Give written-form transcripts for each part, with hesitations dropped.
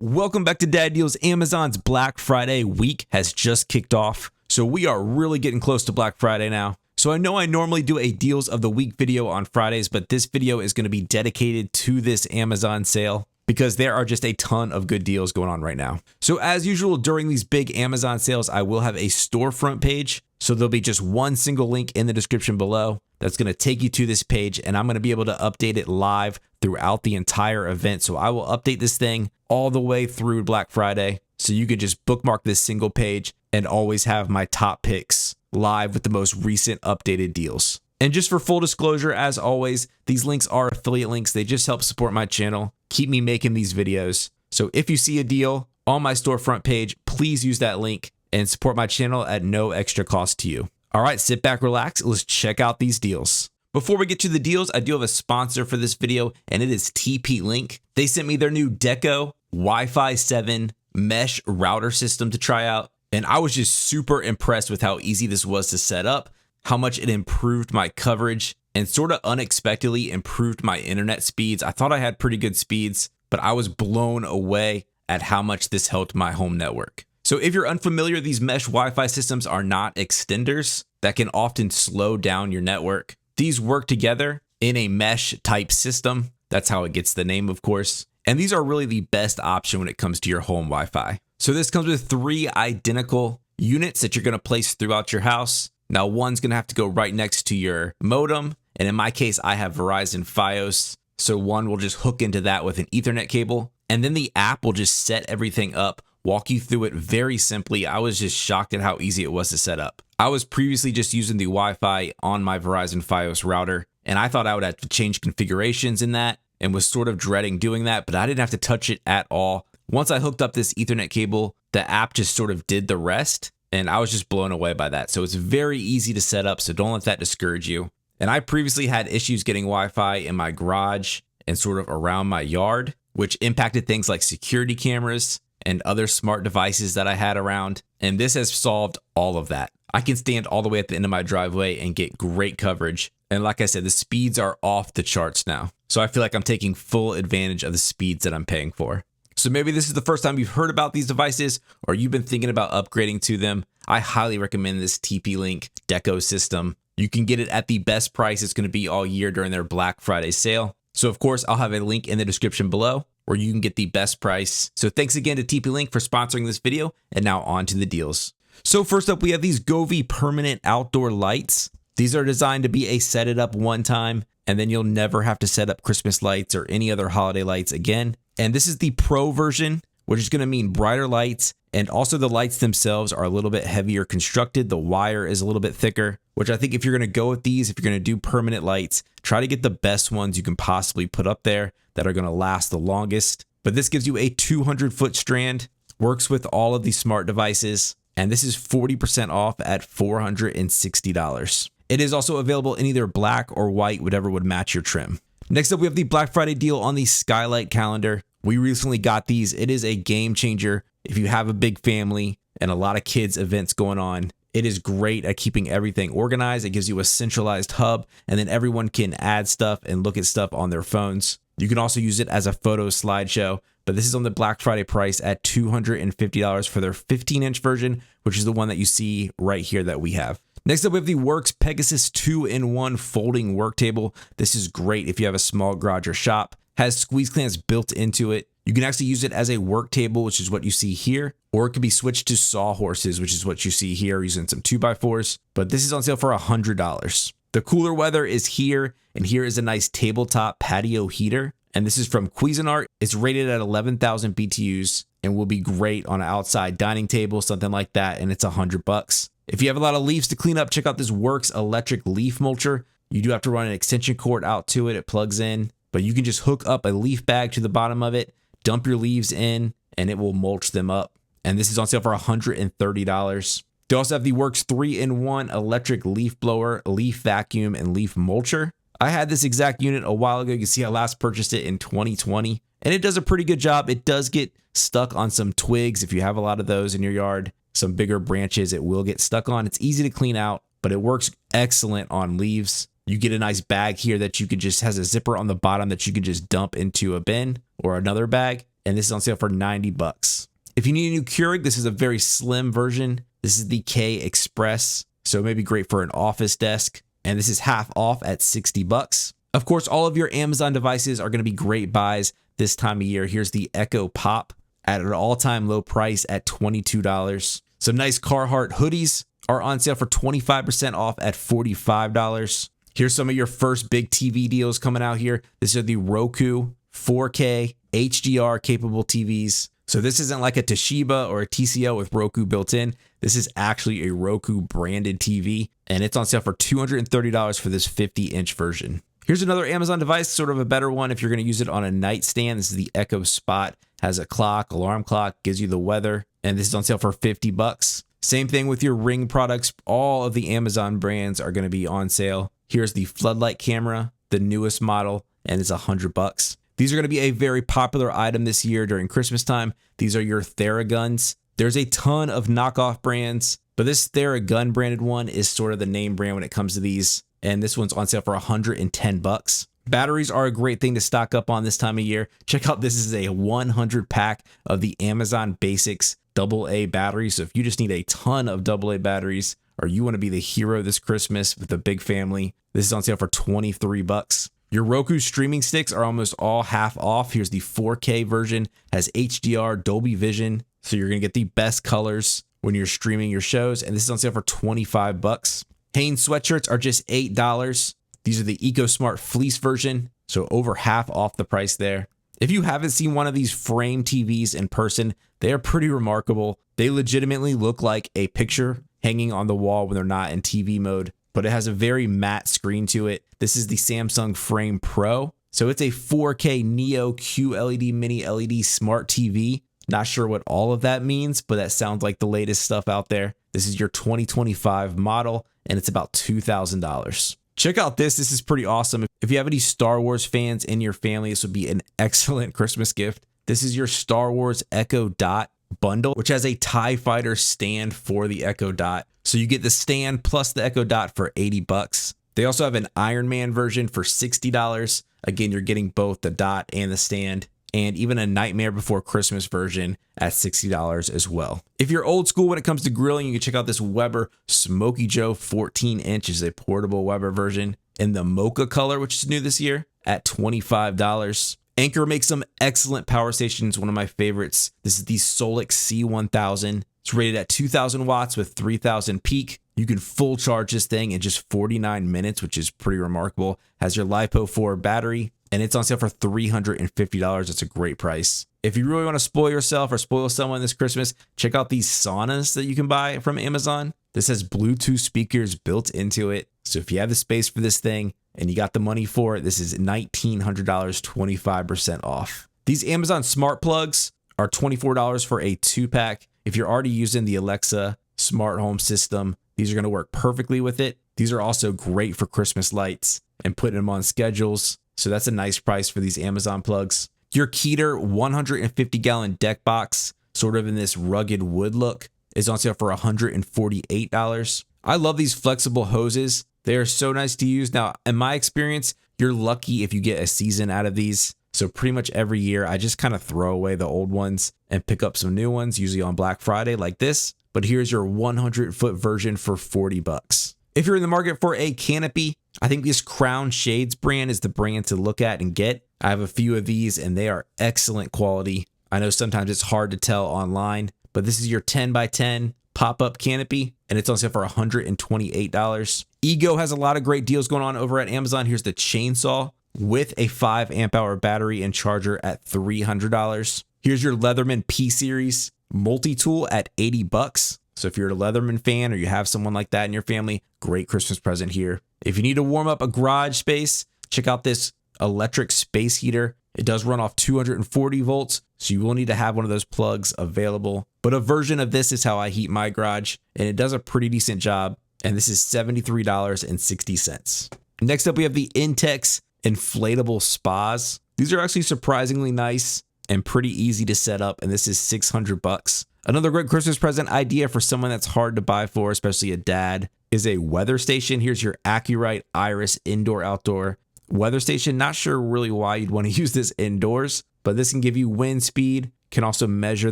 Welcome back to Dad Deals. Amazon's Black Friday week has just kicked off, so we are really getting close to Black Friday now. So I know I normally do a Deals of the Week video on Fridays, but this video is going to be dedicated to this Amazon sale because there are just a ton of good deals going on right now. So as usual, during these big Amazon sales, I will have a storefront page. So there'll be just one single link in the description below that's going to take you to this page, and I'm going to be able to update it live throughout the entire event. So I will update this thing all the way through Black Friday. So you can just bookmark this single page and always have my top picks live with the most recent updated deals. And just for full disclosure, as always, these links are affiliate links. They just help support my channel, keep me making these videos. So if you see a deal on my storefront page, please use that link and support my channel at no extra cost to you. All right, sit back, relax. Let's check out these deals. Before we get to the deals, I do have a sponsor for this video, and it is TPLink. They sent me their new Deco Wi-Fi 7 mesh router system to try out, and I was just super impressed with how easy this was to set up, how much it improved my coverage, and sort of unexpectedly improved my internet speeds. I thought I had pretty good speeds, but I was blown away at how much this helped my home network. So if you're unfamiliar, these mesh Wi-Fi systems are not extenders that can often slow down your network. These work together in a mesh type system. That's how it gets the name, of course. And these are really the best option when it comes to your home Wi-Fi. So this comes with 3 identical units that you're going to place throughout your house. Now one's going to have to go right next to your modem. And in my case, I have Verizon Fios. So one will just hook into that with an Ethernet cable. And then the app will just set everything up, walk you through it very simply. I was just shocked at how easy it was to set up. I was previously just using the Wi-Fi on my Verizon Fios router, and I thought I would have to change configurations in that and was sort of dreading doing that, but I didn't have to touch it at all. Once I hooked up this Ethernet cable, the app just sort of did the rest, and I was just blown away by that. So it's very easy to set up, so don't let that discourage you. And I previously had issues getting Wi-Fi in my garage and sort of around my yard, which impacted things like security cameras and other smart devices that I had around. And this has solved all of that. I can stand all the way at the end of my driveway and get great coverage. And like I said, the speeds are off the charts now. So I feel like I'm taking full advantage of the speeds that I'm paying for. So maybe this is the first time you've heard about these devices or you've been thinking about upgrading to them. I highly recommend this TP-Link Deco system. You can get it at the best price it's going to be all year during their Black Friday sale. So of course, I'll have a link in the description below where you can get the best price. So thanks again to TP-Link for sponsoring this video. And now on to the deals. So first up, we have these Govee permanent outdoor lights. These are designed to be a set it up one time, and then you'll never have to set up Christmas lights or any other holiday lights again. And this is the Pro version, which is going to mean brighter lights. And also the lights themselves are a little bit heavier constructed. The wire is a little bit thicker, which I think if you're going to go with these, if you're going to do permanent lights, try to get the best ones you can possibly put up there that are going to last the longest. But this gives you a 200-foot strand, works with all of these smart devices. And this is 40% off at $460. It is also available in either black or white, whatever would match your trim. Next up, we have the Black Friday deal on the Skylight calendar. We recently got these. It is a game changer. If you have a big family and a lot of kids events going on, it is great at keeping everything organized. It gives you a centralized hub, and then everyone can add stuff and look at stuff on their phones. You can also use it as a photo slideshow, but this is on the Black Friday price at $250 for their 15-inch version, which is the one that you see right here that we have. Next up, we have the Works Pegasus 2-in-1 folding work table. This is great if you have a small garage or shop. Has squeeze clamps built into it. You can actually use it as a work table, which is what you see here, or it could be switched to sawhorses, which is what you see here, using some 2x4s. But this is on sale for $100. The cooler weather is here, and here is a nice tabletop patio heater. And this is from Cuisinart. It's rated at 11,000 BTUs and will be great on an outside dining table, something like that, and it's $100. If you have a lot of leaves to clean up, check out this Works electric leaf mulcher. You do have to run an extension cord out to it. It plugs in, but you can just hook up a leaf bag to the bottom of it, dump your leaves in, and it will mulch them up. And this is on sale for $130. They also have the Works 3-in-1 electric leaf blower, leaf vacuum, and leaf mulcher. I had this exact unit a while ago. You can see I last purchased it in 2020, and it does a pretty good job. It does get stuck on some twigs. If you have a lot of those in your yard, some bigger branches, it will get stuck on. It's easy to clean out, but it works excellent on leaves. You get a nice bag here that you can just has a zipper on the bottom that you can just dump into a bin or another bag, and this is on sale for 90 bucks. If you need a new Keurig, this is a very slim version. This is the K Express, so it may be great for an office desk, and this is half off at 60 bucks. Of course, all of your Amazon devices are going to be great buys this time of year. Here's the Echo Pop at an all-time low price at $22. Some nice Carhartt hoodies are on sale for 25% off at $45. Here's some of your first big TV deals coming out here. These are the Roku 4K HDR capable TVs. So this isn't like a Toshiba or a TCL with Roku built in. This is actually a Roku branded TV, and it's on sale for $230 for this 50-inch version. Here's another Amazon device, sort of a better one if you're going to use it on a nightstand. This is the Echo Spot. Has a clock, alarm clock, gives you the weather, and this is on sale for 50 bucks. Same thing with your Ring products. All of the Amazon brands are going to be on sale. Here's the floodlight camera, the newest model, and it's 100 bucks. These are going to be a very popular item this year during Christmas time. These are your Theraguns. There's a ton of knockoff brands, but this Theragun branded one is sort of the name brand when it comes to these. And this one's on sale for 110 bucks. Batteries are a great thing to stock up on this time of year. Check out, this is a 100 pack of the Amazon Basics AA batteries. So if you just need a ton of AA batteries, or you want to be the hero this Christmas with a big family, this is on sale for 23 bucks. Your Roku streaming sticks are almost all half off. Here's the 4K version, has HDR, Dolby Vision, so you're going to get the best colors when you're streaming your shows, and this is on sale for 25 bucks. Hanes sweatshirts are just $8. These are the EcoSmart fleece version, so over half off the price there. If you haven't seen one of these frame TVs in person, they are pretty remarkable. They legitimately look like a picture hanging on the wall when they're not in TV mode, but it has a very matte screen to it. This is the Samsung Frame Pro. So it's a 4K Neo QLED Mini LED Smart TV. Not sure what all of that means, but that sounds like the latest stuff out there. This is your 2025 model, and it's about $2,000. Check out this. This is pretty awesome. If you have any Star Wars fans in your family, this would be an excellent Christmas gift. This is your Star Wars Echo Dot bundle, which has a TIE Fighter stand for the Echo Dot. So you get the stand plus the Echo Dot for 80 bucks. They also have an Iron Man version for $60. Again, you're getting both the dot and the stand, and even a Nightmare Before Christmas version at $60 as well. If you're old school when it comes to grilling, you can check out this Weber Smoky Joe 14-inch is a portable Weber version in the mocha color, which is new this year, at $25. Anker makes some excellent power stations, one of my favorites. This is the Solix C1000. It's rated at 2,000 watts with 3,000 peak. You can full charge this thing in just 49 minutes, which is pretty remarkable. Has your LiPo4 battery, and it's on sale for $350. It's a great price. If you really want to spoil yourself or spoil someone this Christmas, check out these saunas that you can buy from Amazon. This has Bluetooth speakers built into it. So if you have the space for this thing and you got the money for it, this is $1,900, 25% off. These Amazon smart plugs are $24 for a 2-pack. If you're already using the Alexa smart home system, these are going to work perfectly with it. These are also great for Christmas lights and putting them on schedules. So that's a nice price for these Amazon plugs. Your Keter 150-gallon deck box, sort of in this rugged wood look, is on sale for $148. I love these flexible hoses. They are so nice to use. Now, in my experience, you're lucky if you get a season out of these. So pretty much every year, I just kind of throw away the old ones and pick up some new ones, usually on Black Friday like this. But here's your 100-foot version for 40 bucks. If you're in the market for a canopy, I think this Crown Shades brand is the brand to look at and get. I have a few of these and they are excellent quality. I know sometimes it's hard to tell online, but this is your 10x10 pop-up canopy and it's on sale for $128. Ego has a lot of great deals going on over at Amazon. Here's the chainsaw with a 5 amp hour battery and charger at $300. Here's your Leatherman P-Series multi-tool at 80 bucks. So if you're a Leatherman fan or you have someone like that in your family, great Christmas present here. If you need to warm up a garage space, check out this electric space heater. It does run off 240 volts, so you will need to have one of those plugs available. But a version of this is how I heat my garage, and it does a pretty decent job. And this is $73.60. Next up, we have the Intex inflatable spas. These are actually surprisingly nice and pretty easy to set up, and this is 600 bucks. Another great Christmas present idea for someone that's hard to buy for, especially a dad, is a weather station. Here's your Accurite Iris indoor outdoor weather station. Not sure really why you'd want to use this indoors, but this can give you wind speed, can also measure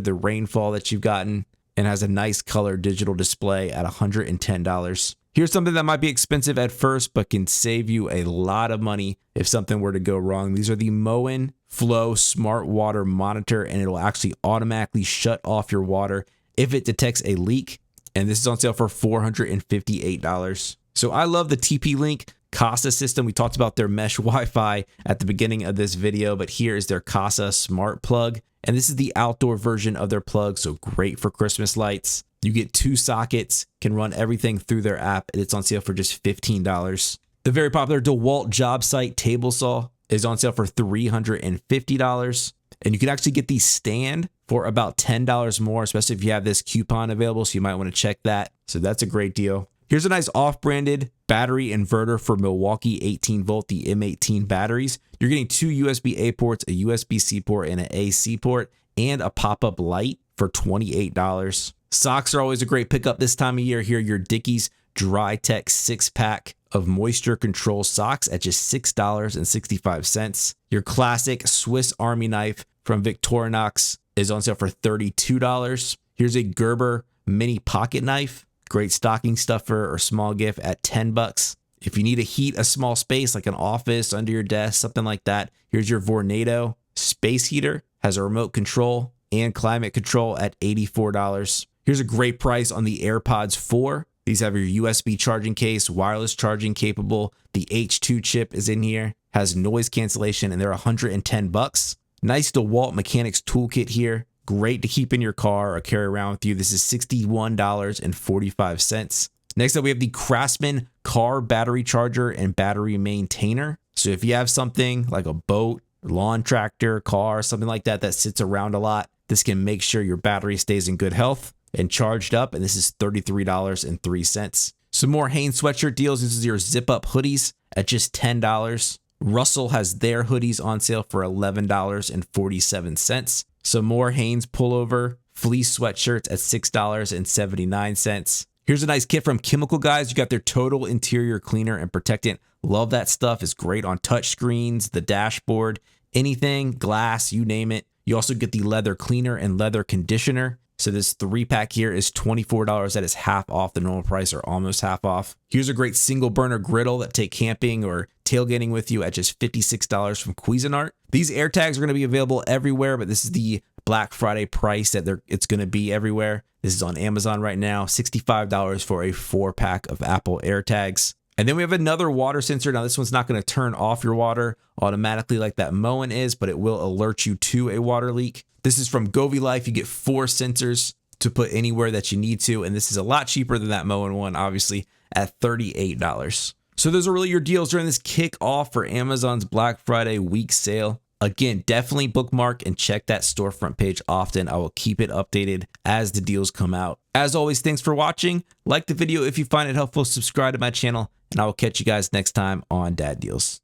the rainfall that you've gotten, and has a nice color digital display at $110. Here's something that might be expensive at first, but can save you a lot of money if something were to go wrong. These are the Moen Flow Smart Water Monitor, and it'll actually automatically shut off your water if it detects a leak. And this is on sale for $458. So I love the TP-Link Casa system. We talked about their mesh Wi-Fi at the beginning of this video, but here is their Casa Smart Plug. And this is the outdoor version of their plug, so great for Christmas lights. You get 2 sockets, can run everything through their app, and it's on sale for just $15. The very popular DeWalt job site table saw is on sale for $350. And you can actually get the stand for about $10 more, especially if you have this coupon available, so you might want to check that. So that's a great deal. Here's a nice off-branded battery inverter for Milwaukee 18-volt, the M18 batteries. You're getting 2 USB-A ports, a USB-C port, and an AC port, and a pop-up light for $28. Socks are always a great pickup this time of year. Here are your Dickies Dry Tech 6-pack of moisture control socks at just $6.65. Your classic Swiss Army knife from Victorinox is on sale for $32. Here's a Gerber mini pocket knife, great stocking stuffer or small gift at $10. If you need to heat a small space like an office, under your desk, something like that, here's your Vornado space heater, has a remote control and climate control at $84. Here's a great price on the AirPods 4. These have your USB charging case, wireless charging capable. The H2 chip is in here, has noise cancellation, and they're $110. Nice DeWalt Mechanics Toolkit here. Great to keep in your car or carry around with you. This is $61.45. Next up, we have the Craftsman car battery charger and battery maintainer. So if you have something like a boat, lawn tractor, car, something like that that sits around a lot, this can make sure your battery stays in good health and charged up, and this is $33.03. Some more Hanes sweatshirt deals. This is your zip-up hoodies at just $10. Russell has their hoodies on sale for $11.47. Some more Hanes pullover fleece sweatshirts at $6.79. Here's a nice kit from Chemical Guys. You got their total interior cleaner and protectant. Love that stuff. It's great on touch screens, the dashboard, anything, glass, you name it. You also get the leather cleaner and leather conditioner. So this 3-pack here is $24. That is half off the normal price, or almost half off. Here's a great single burner griddle that take camping or tailgating with you at just $56 from Cuisinart. These AirTags are going to be available everywhere, but this is the Black Friday price that it's going to be everywhere. This is on Amazon right now, $65 for a 4-pack of Apple AirTags. And then we have another water sensor. Now this one's not going to turn off your water automatically like that Moen is, but it will alert you to a water leak. This is from Govee Life. You get 4 sensors to put anywhere that you need to, and this is a lot cheaper than that Moen one, obviously, at $38. So those are really your deals during this kickoff for Amazon's Black Friday week sale. Again, definitely bookmark and check that storefront page often. I will keep it updated as the deals come out. As always, thanks for watching. Like the video if you find it helpful, subscribe to my channel, and I will catch you guys next time on Dad Deals.